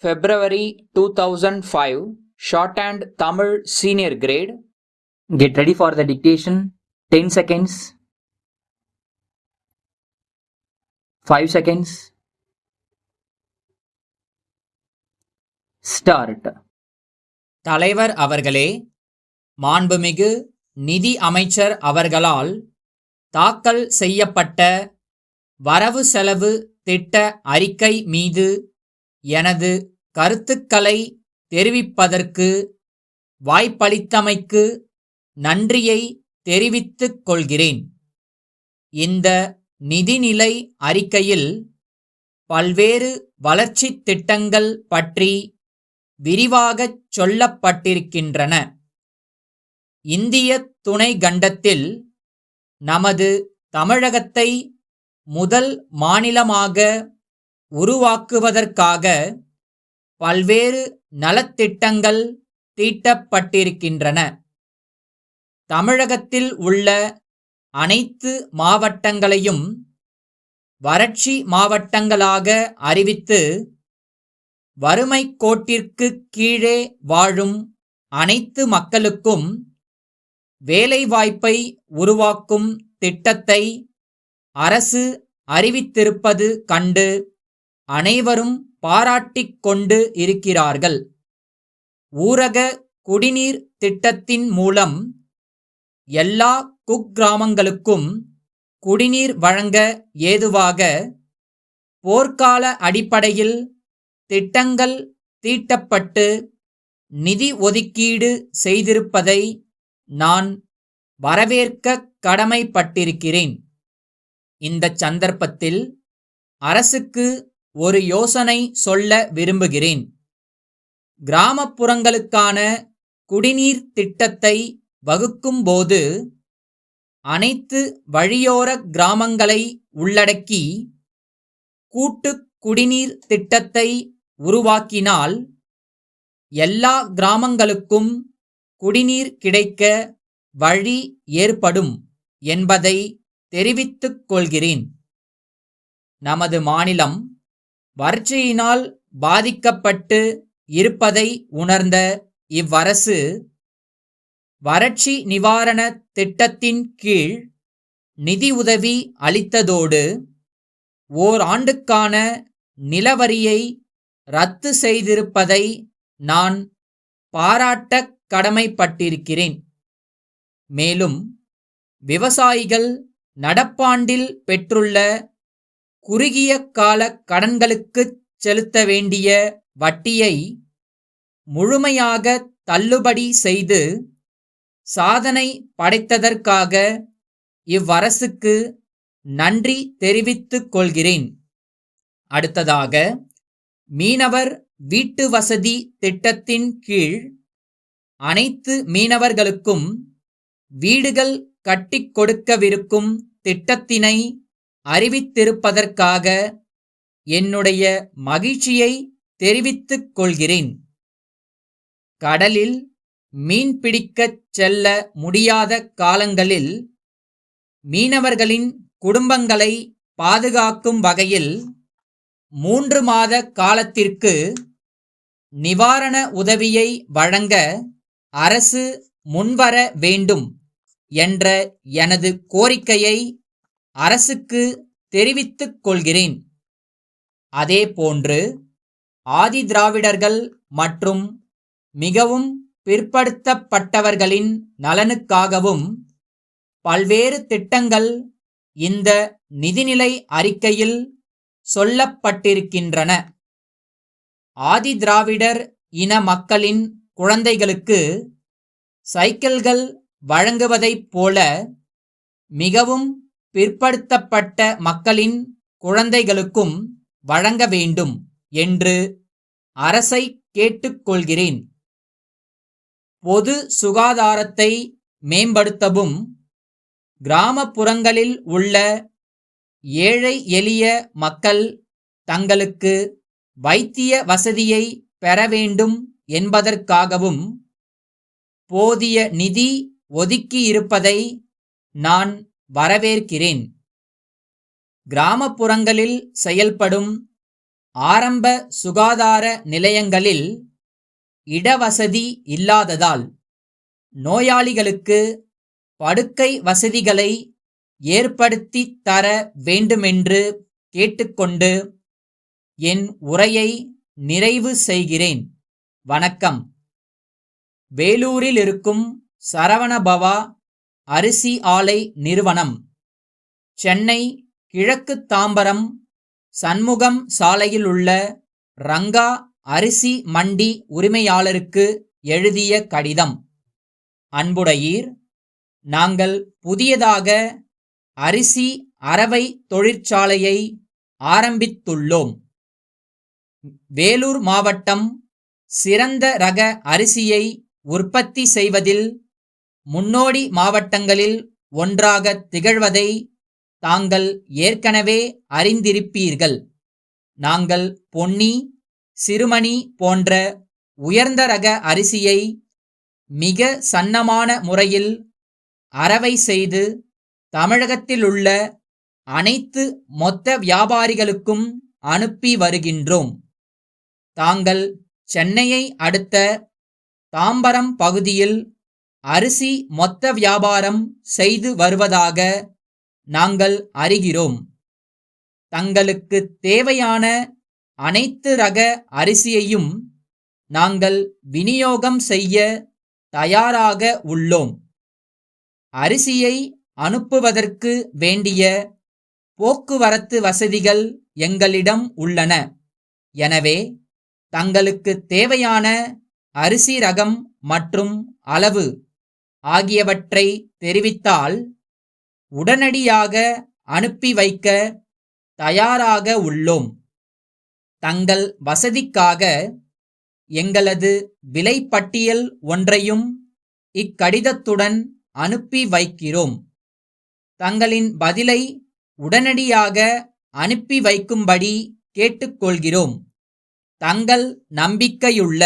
February 2005 Shorthand Tamil Senior Grade. Get ready for the dictation. 10 seconds. 5 seconds. Start. தலைவர் அவர்களே, மாண்புமிகு நிதி அமைச்சர் அவர்களால் தாக்கல் செய்யப்பட்ட வரவு செலவு திட்ட அறிக்கை மீது எனது கருத்துக்களை தெரிவிப்பதற்கு வாய்ப்பளித்தமைக்கு நன்றியை தெரிவித்துக் கொள்கிறேன். இந்த நிதிநிலை அறிக்கையில் பல்வேறு வளர்ச்சித் திட்டங்கள் பற்றி விரிவாகச் சொல்லப்பட்டிருக்கின்றன. இந்திய துணை கண்டத்தில் நமது தமிழகத்தை முதல் மாநிலமாக உருவாக்குவதற்காக பல்வேறு நலத்திட்டங்கள் தீட்டப்பட்டிருக்கின்றன. தமிழகத்தில் உள்ள அனைத்து மாவட்டங்களையும் வறட்சி மாவட்டங்களாக அறிவித்து வறுமை கோட்டிற்கு கீழே வாழும் அனைத்து மக்களுக்கும் வேலைவாய்ப்பை உருவாக்கும் திட்டத்தை அரசு அறிவித்திருப்பது கண்டு அனைவரும் பாராட்டிக் கொண்டு இருக்கிறார்கள். ஊரக குடிநீர் திட்டத்தின் மூலம் எல்லா குக்கிராமங்களுக்கும் குடிநீர் வழங்க ஏதுவாக போர்க்கால அடிப்படையில் திட்டங்கள் தீட்டப்பட்டு நிதி ஒதுக்கீடு செய்திருப்பதை நான் வரவேற்க கடமைப்பட்டிருக்கிறேன். இந்த சந்தர்ப்பத்தில் அரசுக்கு ஒரு யோசனை சொல்ல விரும்புகிறேன். கிராமப்புறங்களுக்கான குடிநீர் திட்டத்தை வகுக்கும்போது அனைத்து வழியோர கிராமங்களை உள்ளடக்கி கூட்டு குடிநீர் திட்டத்தை உருவாக்கினால் எல்லா கிராமங்களுக்கும் குடிநீர் கிடைக்க வழி ஏற்படும் என்பதை தெரிவித்துக் கொள்கிறேன். நமது மாநிலம் வறட்சியினால் பாதிக்கப்பட்டு இருப்பதை உணர்ந்த இவ்வரசு வறட்சி நிவாரண திட்டத்தின் கீழ் நிதி உதவி அளித்ததோடு ஓராண்டுக்கான நிலவரியை ரத்து செய்திருப்பதை நான் பாராட்ட கடமைப்பட்டிருக்கிறேன். மேலும் விவசாயிகள் நடப்பாண்டில் பெற்றுள்ள குறுகிய கால கடன்களுக்குச் செலுத்த வேண்டிய வட்டியை முழுமையாக தள்ளுபடி செய்து சாதனை படைத்ததற்காக இவ்வரசுக்கு நன்றி தெரிவித்துக் கொள்கிறேன். அடுத்ததாக, மீனவர் வீட்டு வசதி திட்டத்தின் கீழ் அனைத்து மீனவர்களுக்கும் வீடுகள் கட்டிக் கொடுக்கவிருக்கும் திட்டத்தினை அறிவித்திருப்பதற்காக என்னுடைய மகிழ்ச்சியை தெரிவித்துக் கொள்கிறேன். கடலில் மீன்பிடிக்கச் செல்ல முடியாத காலங்களில் மீனவர்களின் குடும்பங்களை பாதுகாக்கும் வகையில் 3 மாத காலத்திற்கு நிவாரண உதவியை வழங்க அரசு முன்வர வேண்டும் என்ற எனது கோரிக்கையை அரசுக்கு தெரிவித்துக் கொள்கிறேன். அதேபோன்று ஆதிதிராவிடர்கள் மற்றும் மிகவும் பிற்படுத்தப்பட்டவர்களின் நலனுக்காகவும் பல்வேறு திட்டங்கள் இந்த நிதிநிலை அறிக்கையில் சொல்லப்பட்டிருக்கின்றன. ஆதிதிராவிடர் இன மக்களின் குழந்தைகளுக்கு சைக்கிள்கள் வழங்குவதைப் போல மிகவும் பிற்படுத்தப்பட்ட மக்களின் குழந்தைகளுக்கும் வழங்க வேண்டும் என்று அரசை கேட்டுக்கொள்கிறேன். பொது சுகாதாரத்தை மேம்படுத்தவும் கிராமப்புறங்களில் உள்ள ஏழை எளிய மக்கள் தங்களுக்கு வைத்திய வசதியை பெற வேண்டும் என்பதற்காகவும் போதிய நிதி ஒதுக்கியிருப்பதை நான் வரவேற்கிறேன். கிராமப்புறங்களில் செயல்படும் ஆரம்ப சுகாதார நிலையங்களில் இடவசதி இல்லாததால் நோயாளிகளுக்கு படுக்கை வசதிகளை ஏற்படுத்தி தர வேண்டுமென்று கேட்டுக்கொண்டு என் உரையை நிறைவு செய்கிறேன். வணக்கம். வேலூரில் இருக்கும் சரவணபவா அரிசி ஆலை நிறுவனம் சென்னை கிழக்கு தாம்பரம் சண்முகம் சாலையில் உள்ள ரங்கா அரிசி மண்டி உரிமையாளருக்கு எழுதிய கடிதம். அன்புடையீர், நாங்கள் புதியதாக அரிசி அரவை தொழிற்சாலையை ஆரம்பித்துள்ளோம். வேலூர் மாவட்டம் சிறந்த ரக அரிசியை உற்பத்தி செய்வதில் முன்னோடி மாவட்டங்களில் ஒன்றாக திகழ்வதை தாங்கள் ஏற்கனவே அறிந்திருப்பீர்கள். நாங்கள் பொன்னி, சிறுமணி போன்ற உயர்ந்த ரக அரிசியை மிக சன்னமான முறையில் அரவை செய்து தமிழகத்திலுள்ள அனைத்து மொத்த வியாபாரிகளுக்கும் அனுப்பி வருகின்றோம். தாங்கள் சென்னையை அடுத்த தாம்பரம் பகுதியில் அரிசி மொத்த வியாபாரம் செய்து வருவதாக நாங்கள் அறிகிறோம். தங்களுக்கு தேவையான அனைத்து ரக அரிசியையும் நாங்கள் விநியோகம் செய்ய தயாராக உள்ளோம். அரிசியை அனுப்புவதற்கு வேண்டிய போக்குவரத்து வசதிகள் எங்களிடம் உள்ளன. எனவே தங்களுக்கு தேவையான அரிசி ரகம் மற்றும் அளவு ஆகியவற்றை தெரிவித்தால் உடனடியாக அனுப்பி வைக்க தயாராக உள்ளோம். தங்கள் வசதிக்காக எங்களது விலைப்பட்டியல் ஒன்றையும் இக்கடிதத்துடன் அனுப்பி வைக்கிறோம். தங்களின் பதிலை உடனடியாக அனுப்பி வைக்கும்படி கேட்டுக்கொள்கிறோம். தங்கள் நம்பிக்கையுள்ள